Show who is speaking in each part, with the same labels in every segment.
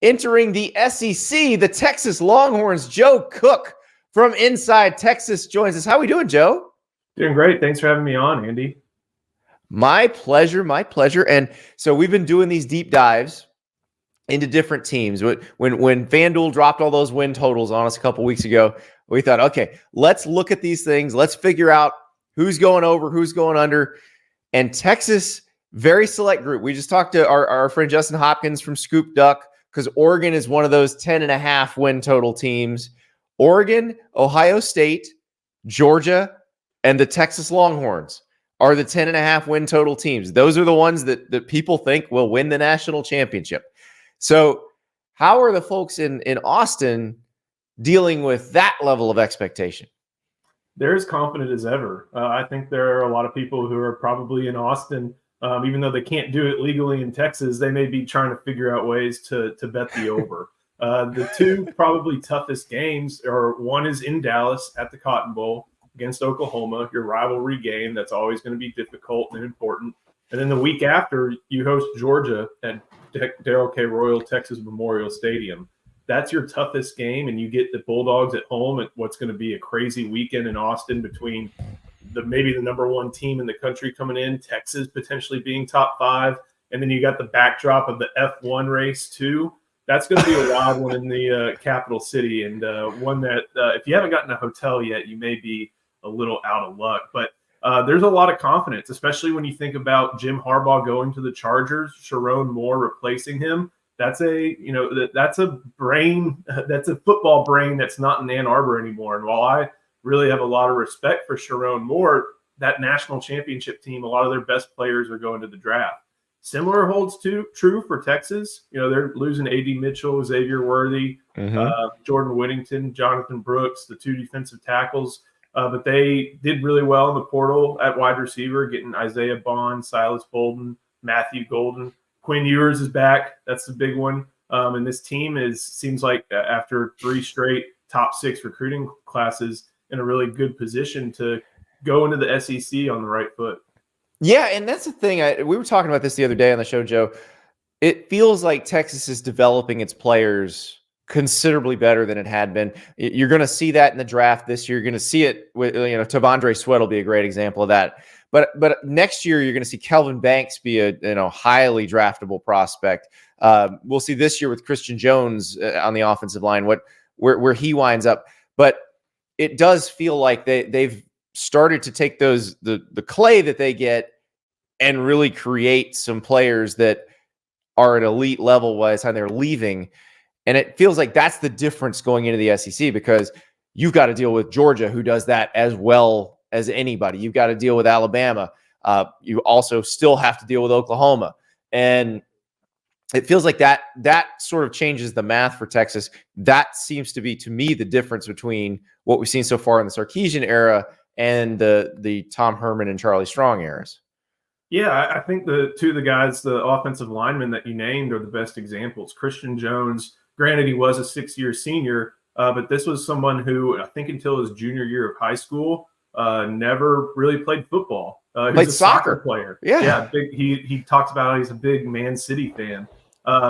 Speaker 1: Entering the SEC, the Texas Longhorns, Joe Cook from Inside Texas joins us. How are we doing, Joe?
Speaker 2: Doing great. Thanks for having me on, Andy.
Speaker 1: My pleasure, my pleasure. And so we've been doing these deep dives into different teams. When FanDuel dropped all those win totals on us a couple weeks ago, we thought, okay, let's look at these things. Let's figure out who's going over, who's going under. And Texas, very select group. We just talked to our friend Justin Hopkins from Scoop Duck, because Oregon is one of those 10.5 win total teams. Oregon, Ohio State, Georgia, and the Texas Longhorns are the 10.5 win total teams. Those are the ones that people think will win the national championship. So how are the folks in Austin dealing with that level of expectation?
Speaker 2: They're as confident as ever. I think there are a lot of people who are probably in Austin, even though they can't do it legally in Texas, they may be trying to figure out ways to bet the over. The two probably toughest games are, one is in Dallas at the Cotton Bowl against Oklahoma, your rivalry game. That's always going to be difficult and important. And then the week after, you host Georgia at Darrell K. Royal Texas Memorial Stadium. That's your toughest game, and you get the Bulldogs at home at what's going to be a crazy weekend in Austin between maybe the number one team in the country coming in, Texas potentially being top 5, and then you got the backdrop of the F1 race too. That's going to be a wild one in the capital city, and one that if you haven't gotten a hotel yet, you may be a little out of luck. But there's a lot of confidence, especially when you think about Jim Harbaugh going to the Chargers, Sharon Moore replacing him. That's a brain, that's a football brain that's not in Ann Arbor anymore. And while I really have a lot of respect for Sharon Moore, that national championship team, a lot of their best players are going to the draft. Similar holds true for Texas. They're losing A.D. Mitchell, Xavier Worthy, Jordan Whittington, Jonathan Brooks, the 2 defensive tackles. But they did really well in the portal at wide receiver, getting Isaiah Bond, Silas Bolden, Matthew Golden. Quinn Ewers is back. That's the big one. And this team seems like after 3 straight top 6 recruiting classes, in a really good position to go into the SEC on the right foot.
Speaker 1: Yeah, and that's the thing. We were talking about this the other day on the show, Joe. It feels like Texas is developing its players considerably better than it had been. You're going to see that in the draft this year. You're going to see it with, Tavondre Sweat will be a great example of that. But next year, you're going to see Kelvin Banks be a highly draftable prospect. We'll see this year with Christian Jones on the offensive line where he winds up. But it does feel like they've started to take the clay that they get and really create some players that are at elite level by the time they're leaving. And it feels like that's the difference going into the SEC, because you've got to deal with Georgia, who does that as well as anybody. You've got to deal with Alabama. You also still have to deal with Oklahoma. And it feels like that sort of changes the math for Texas. That seems to be, to me, the difference between what we've seen so far in the Sarkisian era and the Tom Herman and Charlie Strong eras.
Speaker 2: Yeah, I think the two of the guys, the offensive linemen that you named, are the best examples. Christian Jones, granted, he was a 6-year senior, but this was someone who, I think until his junior year of high school, never really played football. He
Speaker 1: played
Speaker 2: was a
Speaker 1: soccer
Speaker 2: player.
Speaker 1: Yeah.
Speaker 2: He talks about how he's a big Man City fan.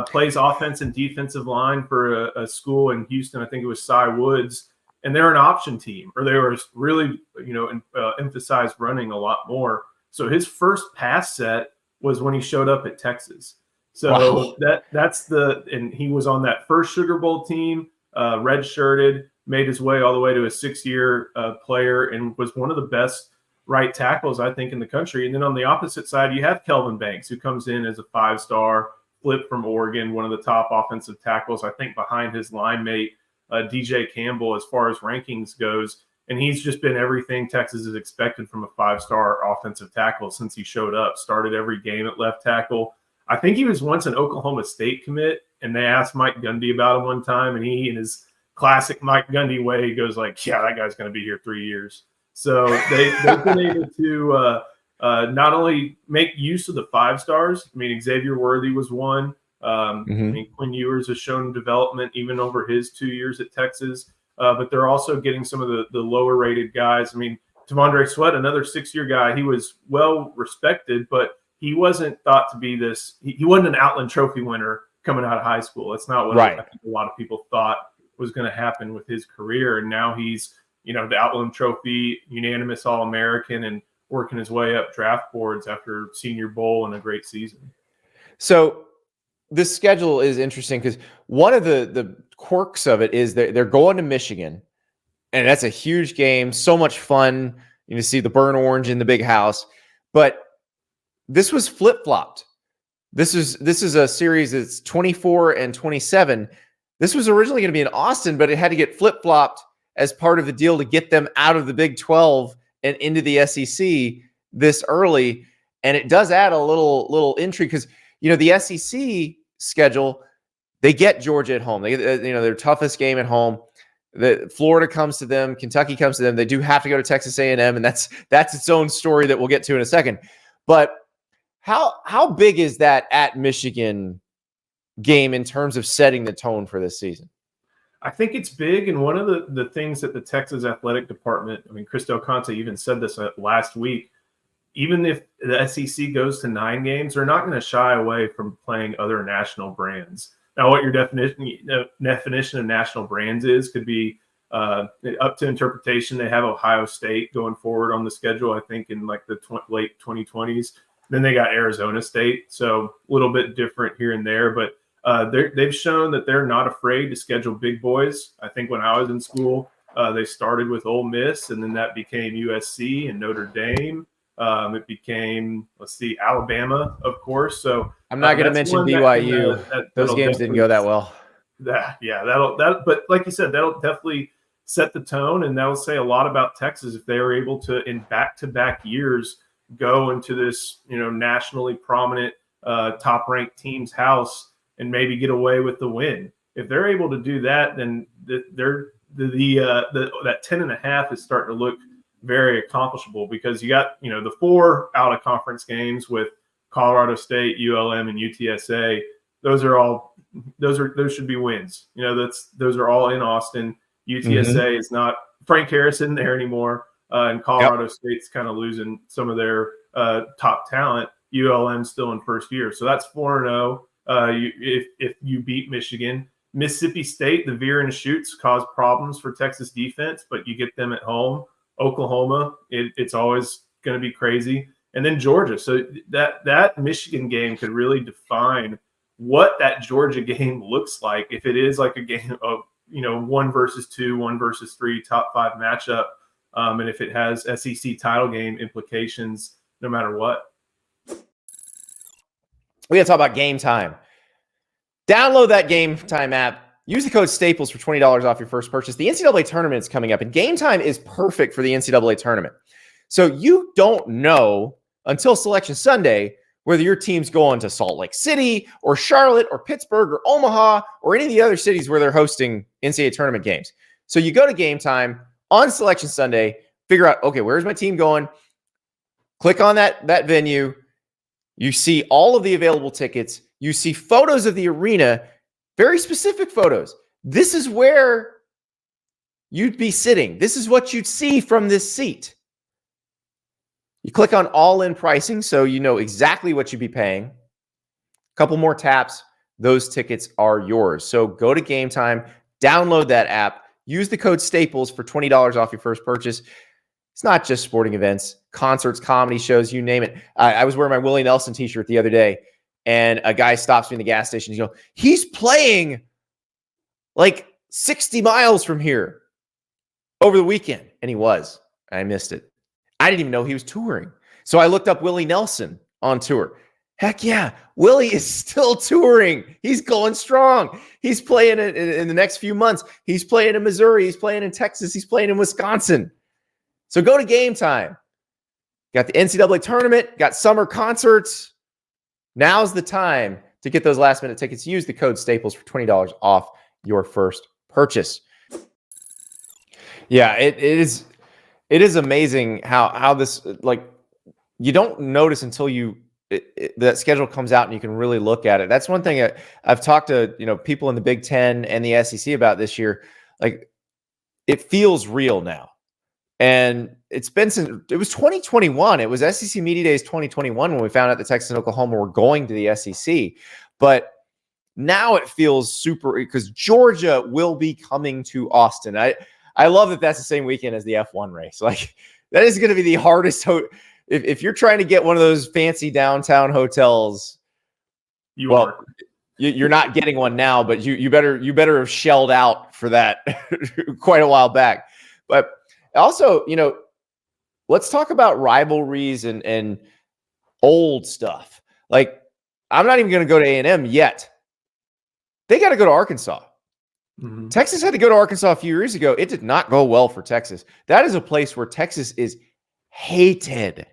Speaker 2: Plays offense and defensive line for a school in Houston. I think it was Cy Woods. And they're an option team, or they were really, emphasized running a lot more. So his first pass set was when he showed up at Texas. So wow. And he was on that first Sugar Bowl team, red-shirted, made his way all the way to a 6-year player, and was one of the best right tackles, I think, in the country. And then on the opposite side, you have Kelvin Banks, who comes in as a 5-star, flip from Oregon, one of the top offensive tackles, I think, behind his line mate, DJ Campbell, as far as rankings goes. And he's just been everything Texas has expected from a 5-star offensive tackle since he showed up. Started every game at left tackle. I think he was once an Oklahoma State commit, and they asked Mike Gundy about him one time, and he, in his classic Mike Gundy way, goes like, yeah, that guy's going to be here 3 years. So they've been able to not only make use of the 5-stars. I mean, Xavier Worthy was one. I mean, Quinn Ewers has shown development even over his 2 years at Texas. But they're also getting some of the lower-rated guys. I mean, Tavondre Sweat, another 6-year guy, he was well respected, but he wasn't thought to be this. He wasn't an Outland Trophy winner coming out of high school. That's not what
Speaker 1: Right.
Speaker 2: I think a lot of people thought was going to happen with his career. And now he's, the Outland Trophy unanimous All-American and working his way up draft boards after Senior Bowl and a great season.
Speaker 1: So this schedule is interesting because one of the quirks of it is they're going to Michigan, and that's a huge game. So much fun, to see the burnt orange in the big house. But this was flip-flopped. This is a series that's 24 and 27. This was originally going to be in Austin, but it had to get flip-flopped as part of the deal to get them out of the Big 12 and into the SEC this early. And it does add a little intrigue because, the SEC schedule, they get Georgia at home. They get, their toughest game at home. Florida comes to them. Kentucky comes to them. They do have to go to Texas A&M, and that's its own story that we'll get to in a second. But how big is that at Michigan game in terms of setting the tone for this season?
Speaker 2: I think it's big, and one of the things that the Texas athletic department, Chris Del Conte even said this last week, even if the SEC goes to 9 games, they're not going to shy away from playing other national brands. Now, what your definition of national brands is could be up to interpretation. They have Ohio State going forward on the schedule, I think, in like the late 2020s. Then they got Arizona State, so a little bit different here and there. But they've shown that they're not afraid to schedule big boys. I think when I was in school, they started with Ole Miss, and then that became USC and Notre Dame. It became, Alabama, of course. So
Speaker 1: I'm not going to mention BYU. Those games didn't go that well.
Speaker 2: But like you said, that'll definitely set the tone, and that'll say a lot about Texas if they are able to, in back-to-back years, go into this, nationally prominent, top-ranked team's house and maybe get away with the win. If they're able to do that, then that 10.5 is starting to look very accomplishable because you got, the 4 out of conference games with Colorado State, ULM, and UTSA. Those should be wins. Those are all in Austin. UTSA is not, Frank Harris isn't there anymore. And Colorado State's kind of losing some of their top talent. ULM's still in first year. So that's 4-0 if you beat Michigan. Mississippi State, the veer and shoots cause problems for Texas defense, but you get them at home. Oklahoma, it's always going to be crazy. And then Georgia. So that Michigan game could really define what that Georgia game looks like if it is like a game of, 1 versus 2, 1 versus 3, top 5 matchup. And if it has SEC title game implications, no matter what.
Speaker 1: We got to talk about Game Time. Download that Game Time app. Use the code Staples for $20 off your first purchase. The NCAA tournament is coming up, and Game Time is perfect for the NCAA tournament. So you don't know until Selection Sunday whether your team's going to Salt Lake City or Charlotte or Pittsburgh or Omaha or any of the other cities where they're hosting NCAA tournament games. So you go to Game Time on Selection Sunday, figure out, okay, where's my team going? Click on that venue. You see all of the available tickets. You see photos of the arena, very specific photos. This is where you'd be sitting. This is what you'd see from this seat. You click on all-in pricing so you know exactly what you'd be paying. A couple more taps, those tickets are yours. So go to Game Time, download that app, use the code Staples for $20 off your first purchase. It's not just sporting events, concerts, comedy shows, you name it. I was wearing my Willie Nelson t-shirt the other day, and a guy stops me in the gas station. He's playing like 60 miles from here over the weekend. And he was. I missed it. I didn't even know he was touring. So I looked up Willie Nelson on tour. Heck yeah, Willie is still touring. He's going strong. He's playing in the next few months. He's playing in Missouri. He's playing in Texas. He's playing in Wisconsin. So go to Game Time. Got the NCAA tournament, got summer concerts. Now's the time to get those last-minute tickets. Use the code Staples for $20 off your first purchase. Yeah, it is amazing how this, like, you don't notice until that schedule comes out and you can really look at it. That's one thing I've talked to, people in the Big Ten and the SEC about this year. Like, it feels real now. And it's been since it was 2021. It was SEC Media Days 2021 when we found out that Texas and Oklahoma were going to the SEC. But Now it feels super because Georgia will be coming to Austin. I love that that's the same weekend as the F1 race. Like that is going to be the hardest. If you're trying to get one of those fancy downtown hotels, you're not getting one now, but you better have shelled out for that quite a while back. But also, let's talk about rivalries and old stuff. Like I'm not even going to go to A&M yet. They got to go to Arkansas.
Speaker 2: Mm-hmm.
Speaker 1: Texas had to go to Arkansas a few years ago. It did not go well for Texas. That is a place where Texas is hated,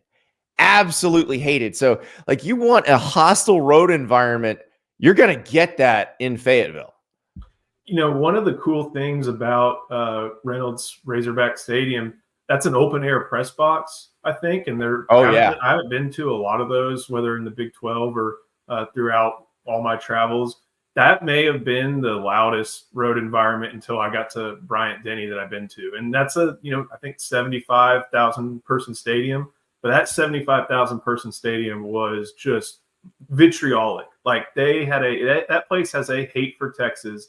Speaker 1: absolutely hated. So, like, you want a hostile road environment, you're going to get that in Fayetteville.
Speaker 2: One of the cool things about Reynolds Razorback Stadium, that's an open air press box, I think. And I haven't been to a lot of those, whether in the Big 12 or throughout all my travels. That may have been the loudest road environment until I got to Bryant-Denny that I've been to. And that's I think 75,000 person stadium. But that 75,000 person stadium was just vitriolic. Like that place has a hate for Texas,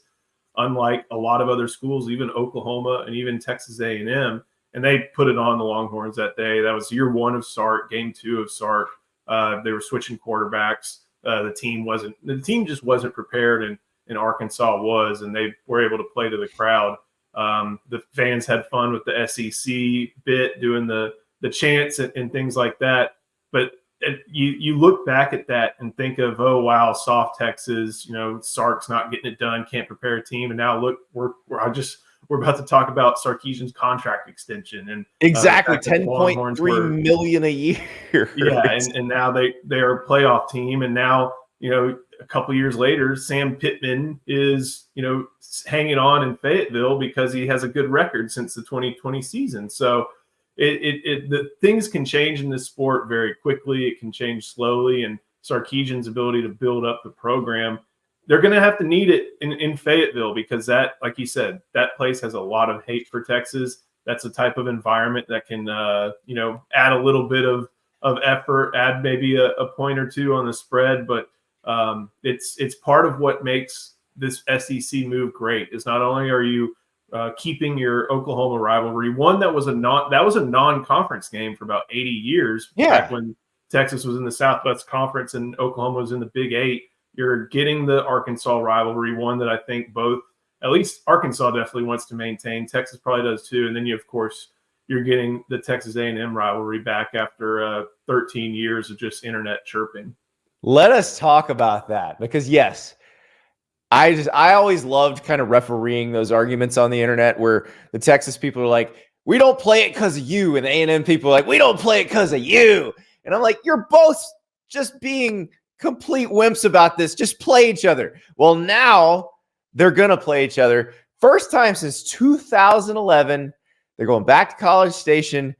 Speaker 2: unlike a lot of other schools, even Oklahoma and even Texas A&M. And they put it on the Longhorns that day. That was year 1 of Sark, game 2 of Sark. They were switching quarterbacks. The team just wasn't prepared, and Arkansas was, and they were able to play to the crowd. The fans had fun with the SEC bit, doing the chants and things like that. But you look back at that and think of, oh wow, soft Texas, Sark's not getting it done, can't prepare a team, and now look, we're about to talk about Sarkisian's contract extension and
Speaker 1: exactly $10.3 million a year.
Speaker 2: Yeah, and now they are a playoff team, and now a couple years later, Sam Pittman is hanging on in Fayetteville because he has a good record since the 2020 season. So the things can change in this sport very quickly. It can change slowly, and Sarkisian's ability to build up the program, they're going to have to need it in Fayetteville because that, like you said, that place has a lot of hate for Texas. That's a type of environment that can, add a little bit of effort, add maybe a point or two on the spread. But it's part of what makes this SEC move great. Is not only are you keeping your Oklahoma rivalry, one that was a non-conference game for about 80 years, back when Texas was in the Southwest Conference and Oklahoma was in the Big 8. You're getting the Arkansas rivalry, one that I think at least Arkansas definitely wants to maintain. Texas probably does too. And then you're getting the Texas A&M rivalry back after 13 years of just internet chirping.
Speaker 1: Let us talk about that because yes, I always loved kind of refereeing those arguments on the internet where the Texas people are like, we don't play it because of you. And the A&M people are like, we don't play it because of you. And I'm like, you're both just being complete wimps about this. Just play each other. Well, now they're going to play each other. First time since 2011. They're going back to College Station.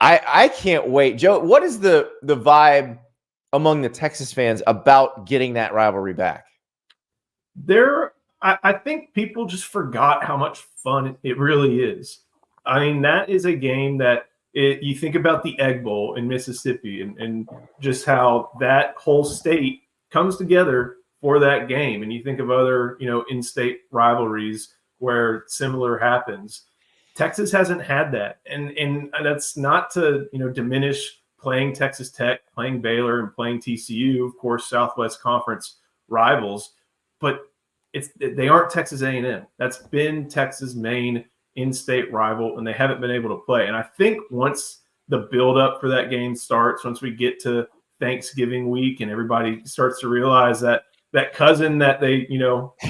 Speaker 1: I can't wait. Joe, what is the vibe among the Texas fans about getting that rivalry back?
Speaker 2: I think people just forgot how much fun it really is. I mean, that is a game that you think about the Egg Bowl in Mississippi and just how that whole state comes together for that game. And you think of other, in-state rivalries where similar happens. Texas hasn't had that. And that's not to, diminish playing Texas Tech, playing Baylor, and playing TCU, of course, Southwest Conference rivals. But they aren't Texas A&M. That's been Texas' main in-state rival, and they haven't been able to play. And I think once the build-up for that game starts, once we get to Thanksgiving week and everybody starts to realize that cousin that they,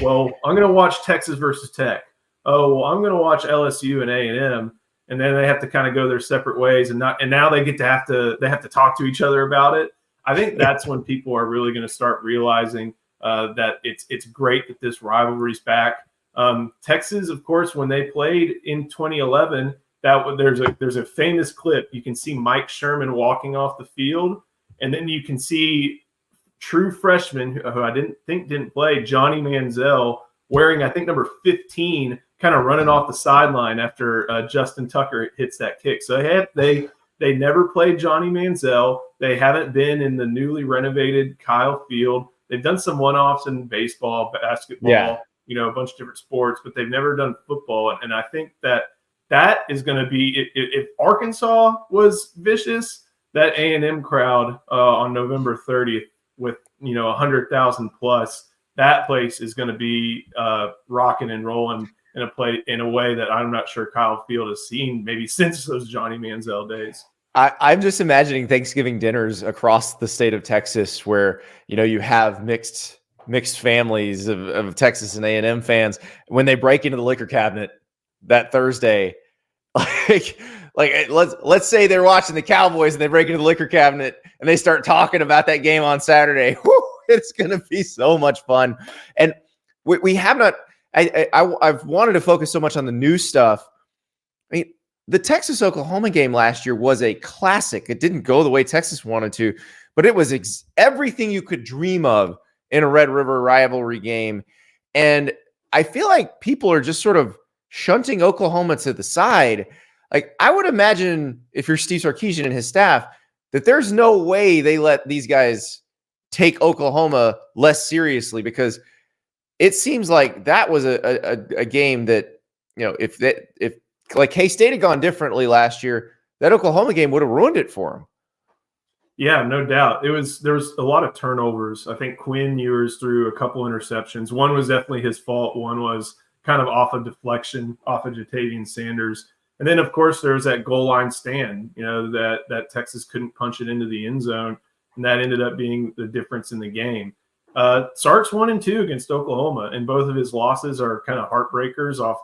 Speaker 2: well, I'm going to watch Texas versus Tech. Oh, well, I'm going to watch LSU and A&M, and then they have to kind of go their separate ways, and now they have to talk to each other about it. I think that's when people are really going to start realizing that it's great that this rivalry's back. Texas, of course, when they played in 2011, there's a famous clip. You can see Mike Sherman walking off the field, and then you can see true freshman who I didn't play, Johnny Manziel, wearing I think number 15, kind of running off the sideline after Justin Tucker hits that kick. So they never played Johnny Manziel. They haven't been in the newly renovated Kyle Field. They've done some one-offs in baseball, basketball, a bunch of different sports, but they've never done football. And I think that is going to be, if Arkansas was vicious, that A&M crowd on November 30th with 100,000 plus, that place is going to be rocking and rolling in a way that I'm not sure Kyle Field has seen maybe since those Johnny Manziel days.
Speaker 1: I'm just imagining Thanksgiving dinners across the state of Texas where you have mixed families of Texas and A&M fans when they break into the liquor cabinet that Thursday. Like let's say they're watching the Cowboys and they break into the liquor cabinet and they start talking about that game on Saturday. Whew, it's going to be so much fun. And we have not. I've wanted to focus so much on the new stuff. I mean, the Texas-Oklahoma game last year was a classic. It didn't go the way Texas wanted to, but it was everything you could dream of in a Red River rivalry game. And I feel like people are just sort of shunting Oklahoma to the side. Like, I would imagine if you're Steve Sarkisian and his staff, that there's no way they let these guys take Oklahoma less seriously, because it seems like that was a game that, if like K-State had gone differently last year, that Oklahoma game would have ruined it for them.
Speaker 2: Yeah, no doubt. There was a lot of turnovers. I think Quinn Ewers threw a couple interceptions. One was definitely his fault. One was kind of off a deflection, off of Jatavian Sanders. And then, of course, there was that goal line stand, that Texas couldn't punch it into the end zone, and that ended up being the difference in the game. Sark's 1-2 against Oklahoma, and both of his losses are kind of heartbreakers off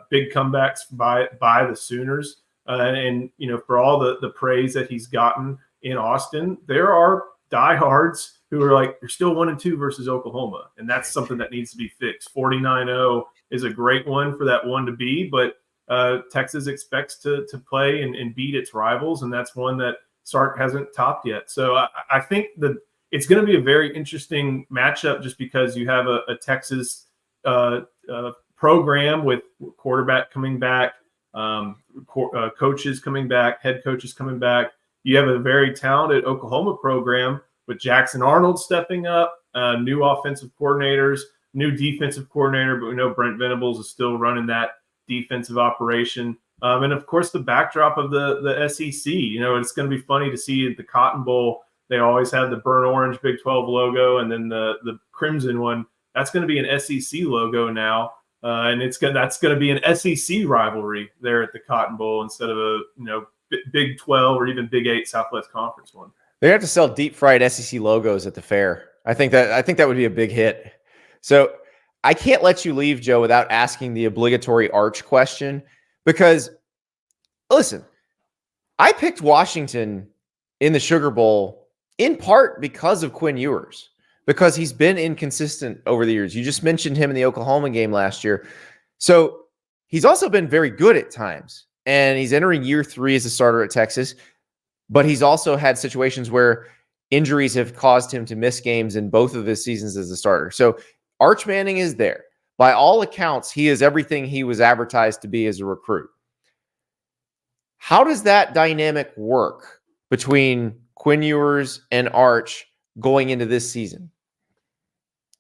Speaker 2: big comebacks by the Sooners. And for all the praise that he's gotten in Austin, there are diehards who are like, you're still 1-2 versus Oklahoma, and that's something that needs to be fixed. 49-0 is a great one for that one to be, but Texas expects to play and beat its rivals, and that's one that Sark hasn't topped yet. So I think that it's going to be a very interesting matchup, just because you have a Texas program with quarterback coming back, coaches coming back, head coaches coming back. You have a very talented Oklahoma program with Jackson Arnold stepping up, new offensive coordinators, new defensive coordinator, but we know Brent Venables is still running that defensive operation. And of course, the backdrop of the SEC. It's going to be funny to see at the Cotton Bowl, they always have the burnt orange Big 12 logo, and then the crimson one. That's going to be an SEC logo now, and that's going to be an SEC rivalry there at the Cotton Bowl instead of a Big 12 or even Big 8 Southwest Conference one.
Speaker 1: They have to sell deep fried SEC logos at the fair. I think that would be a big hit. So I can't let you leave, Joe, without asking the obligatory Arch question, because listen, I picked Washington in the Sugar Bowl in part because of Quinn Ewers, because he's been inconsistent over the years. You just mentioned him in the Oklahoma game last year. So he's also been very good at times, and he's entering year 3 as a starter at Texas, but he's also had situations where injuries have caused him to miss games in both of his seasons as a starter. So Arch Manning is there. By all accounts, he is everything he was advertised to be as a recruit. How does that dynamic work between Quinn Ewers and Arch going into this season?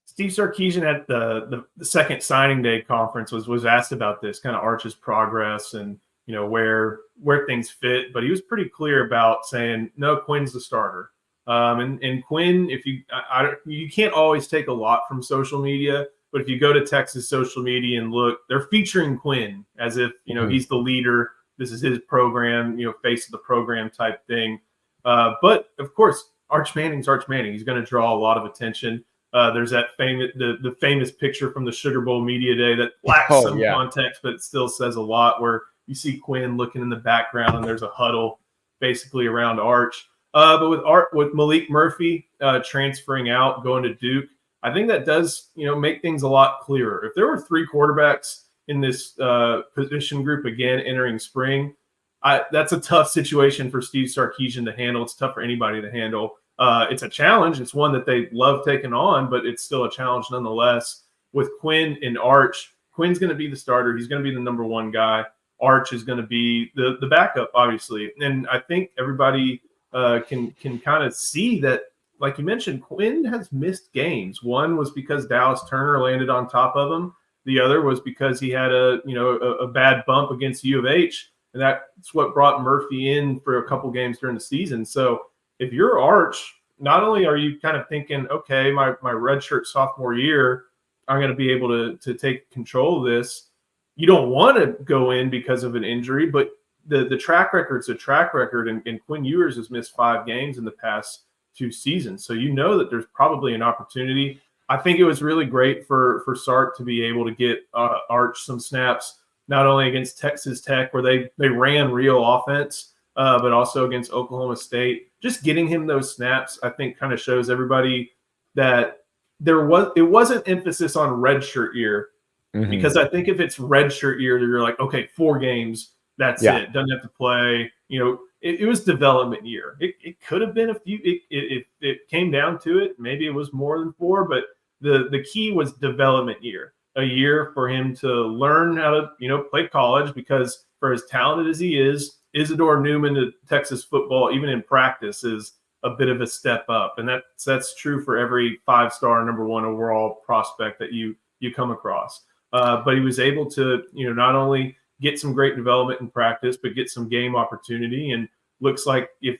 Speaker 2: Steve Sarkisian at the second signing day conference was asked about this, kind of Arch's progress and where things fit, but he was pretty clear about saying, no, Quinn's the starter. And Quinn, if you can't always take a lot from social media, but if you go to Texas social media and look, they're featuring Quinn as if he's the leader. This is his program, face of the program type thing. But of course, Arch Manning's Arch Manning. He's going to draw a lot of attention. There's that the famous picture from the Sugar Bowl media day that lacks some context, but it still says a lot, where you see Quinn looking in the background and there's a huddle basically around Arch. But with Malik Murphy transferring out, going to Duke, I think that does make things a lot clearer. If there were 3 quarterbacks in this position group again entering spring, that's a tough situation for Steve Sarkisian to handle. It's tough for anybody to handle. It's a challenge. It's one that they love taking on, but it's still a challenge nonetheless. With Quinn and Arch, Quinn's going to be the starter. He's going to be the number 1 guy. Arch is going to be the backup, obviously. And I think everybody can kind of see that like you mentioned, Quinn has missed games. One was because Dallas Turner landed on top of him. The other was because he had a bad bump against U of H, and that's what brought Murphy in for a couple games during the season. So if you're Arch, not only are you kind of thinking, okay, my redshirt sophomore year, I'm going to be able to take control of this. You don't want to go in because of an injury, but the track record's a track record, and Quinn Ewers has missed 5 games in the past 2 seasons. So you know that there's probably an opportunity. I think it was really great for Sark to be able to get Arch some snaps, not only against Texas Tech, where they ran real offense, but also against Oklahoma State. Just getting him those snaps, I think, kind of shows everybody that it wasn't emphasis on redshirt year, because I think if it's redshirt year, you're like, okay, 4 games, that's it. Doesn't have to play. It was development year. It could have been a few. It came down to it. Maybe it was more than 4, but the key was development year. A year for him to learn how to play college, because for as talented as he is, Isidore Newman to Texas football, even in practice, is a bit of a step up, and that's true for every 5-star number 1 overall prospect that you come across. But he was able to not only get some great development in practice, but get some game opportunity. And looks like if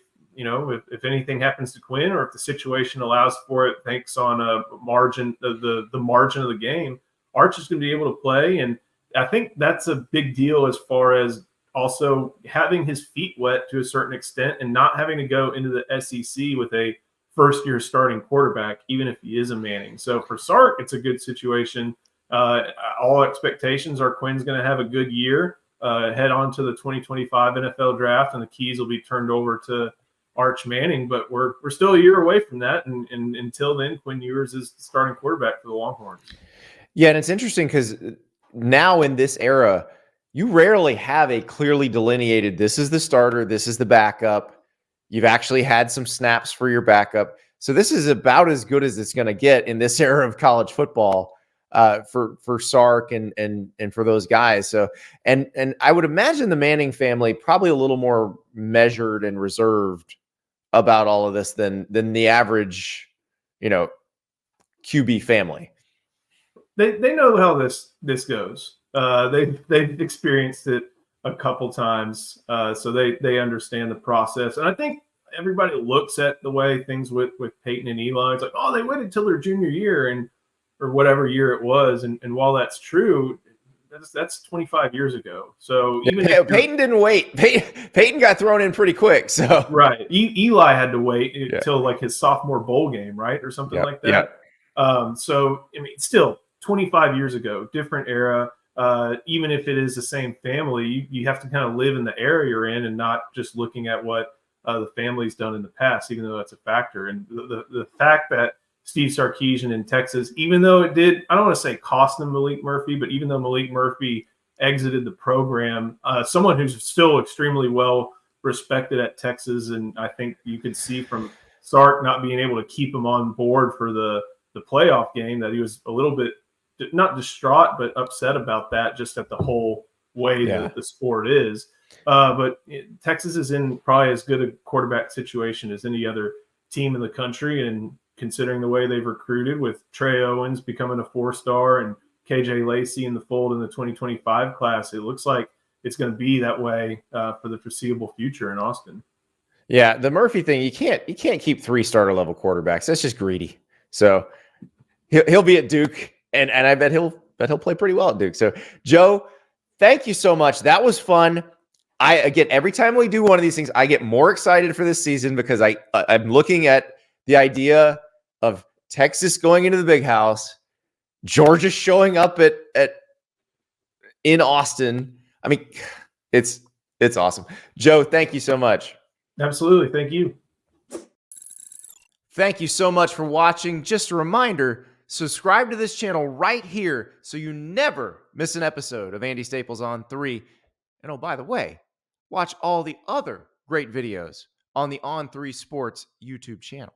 Speaker 2: anything happens to Quinn, or if the situation allows for it, thanks on a margin, the margin of the game, Arch is going to be able to play. And I think that's a big deal, as far as also having his feet wet to a certain extent, and not having to go into the SEC with a first-year starting quarterback, even if he is a Manning. So for Sark, it's a good situation. All expectations are Quinn's going to have a good year, head on to the 2025 NFL draft, and the keys will be turned over to Arch Manning. But we're still a year away from that, and until then, Quinn Ewers is the starting quarterback for the Longhorns.
Speaker 1: Yeah, and it's interesting because now in this era, you rarely have a clearly delineated, this is the starter, this is the backup. You've actually had some snaps for your backup. So this is about as good as it's going to get in this era of college football, for Sark and for those guys. So and I would imagine the Manning family probably a little more measured and reserved about all of this than the average, QB family.
Speaker 2: They know how this goes. They've experienced it a couple times, so they understand the process. And I think everybody looks at the way things with Peyton and Eli. It's like, oh, they waited till their junior year or whatever year it was. And while that's true, that's 25 years ago. So even
Speaker 1: Peyton didn't wait. Peyton got thrown in pretty quick. So
Speaker 2: right, Eli had to wait until like his sophomore bowl game, right, or something like that. So I mean, still 25 years ago, different era. Even if it is the same family, you have to kind of live in the area you're in, and not just looking at what the family's done in the past, even though that's a factor. And the fact that Steve Sarkisian in Texas, even though it did, I don't want to say cost them Malik Murphy, but even though Malik Murphy exited the program, someone who's still extremely well respected at Texas, and I think you could see from Sark not being able to keep him on board for the playoff game that he was a little bit, not distraught, but upset about that, just at the whole way that the sport is. But Texas is in probably as good a quarterback situation as any other team in the country. And considering the way they've recruited, with Trey Owens becoming a 4-star and KJ Lacey in the fold in the 2025 class, it looks like it's going to be that way for the foreseeable future in Austin.
Speaker 1: Yeah, the Murphy thing, you can't keep 3 starter level quarterbacks. That's just greedy. So he'll be at Duke, and I bet he'll play pretty well at Duke. So Joe, thank you so much. That was fun. Again, every time we do one of these things, I get more excited for this season, because I'm looking at the idea of Texas going into the Big House, Georgia showing up in Austin. I mean, it's awesome. Joe, thank you so much.
Speaker 2: Absolutely. Thank you.
Speaker 1: Thank you so much for watching. Just a reminder, subscribe to this channel right here so you never miss an episode of Andy Staples on 3. And oh, by the way, watch all the other great videos on the On3 Sports YouTube channel.